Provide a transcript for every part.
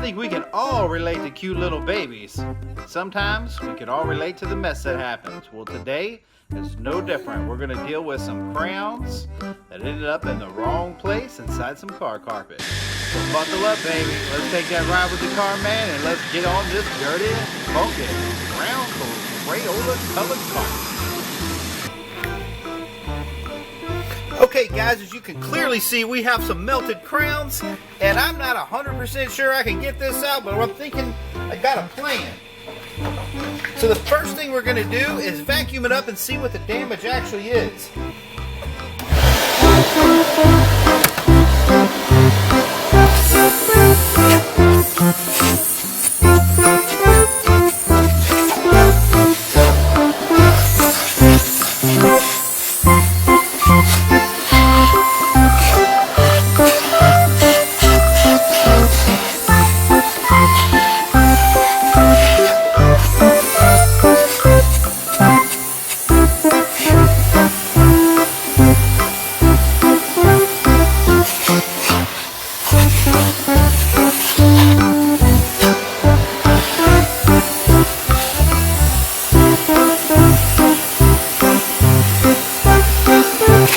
think we can all relate to cute little babies. Sometimes we can all relate to the mess that happens. Well, today is no different. We're going to deal with some crayons that ended up in the wrong place inside some car carpet. So buckle up, baby. Let's take that ride with the car man and let's get on this dirty, funky, brown, Crayola colored carpet. Okay guys, as you can clearly see, we have some melted crayons, and I'm not 100% sure I can get this out, but I'm thinking I got a plan. So the first thing we're going to do is vacuum it up and see what the damage actually is.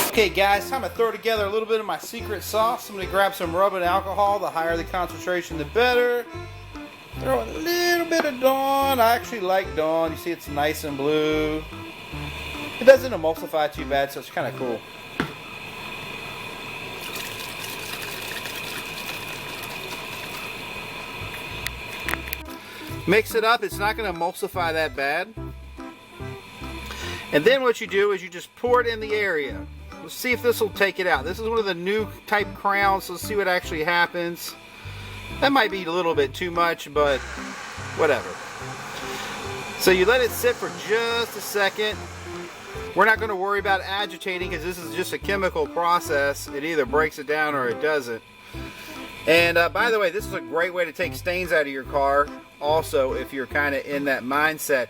Okay guys, time to throw together a little bit of my secret sauce. I'm going to grab some rubbing alcohol. The higher the concentration, the better. Throw a little bit of Dawn. I actually like Dawn. You see it's nice and blue. It doesn't emulsify too bad, so it's kind of cool. Mix it up. It's not going to emulsify that bad. And then what you do is you just pour it in the area. Let's see if this will take it out. This is one of the new type crayons, so let's see what actually happens. That might be a little bit too much, but whatever. So you let it sit for just a second. We're not going to worry about agitating because this is just a chemical process. It either breaks it down or it doesn't. And by the way, this is a great way to take stains out of your car. Also, if you're kind of in that mindset.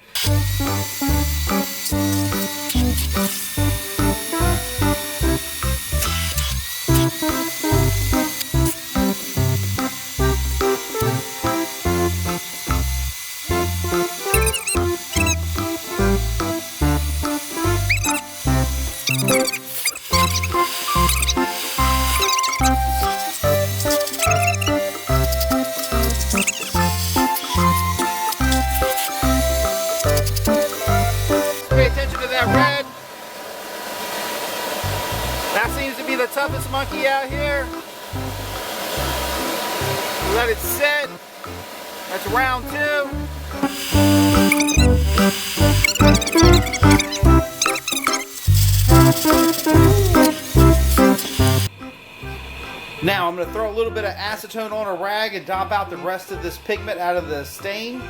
Pay attention to that red. That seems to be the toughest monkey out here. Let it sit. That's round 2. Now I'm going to throw a little bit of acetone on a rag and dop out the rest of this pigment out of the stain.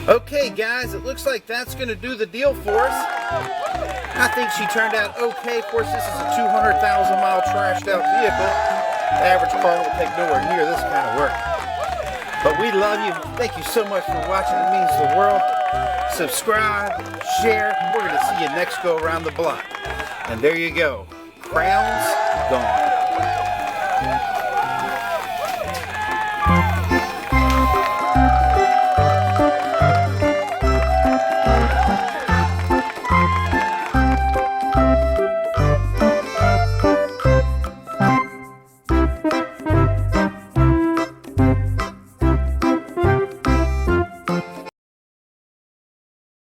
Okay guys, it looks like that's going to do the deal for us. I think she turned out okay. Of course, this is a 200,000 mile trashed out vehicle. The average car will take nowhere near this kind of work. But we love you. Thank you so much for watching. It means the world. Subscribe, share. We're going to see you next go around the block. And there you go. Crayons gone.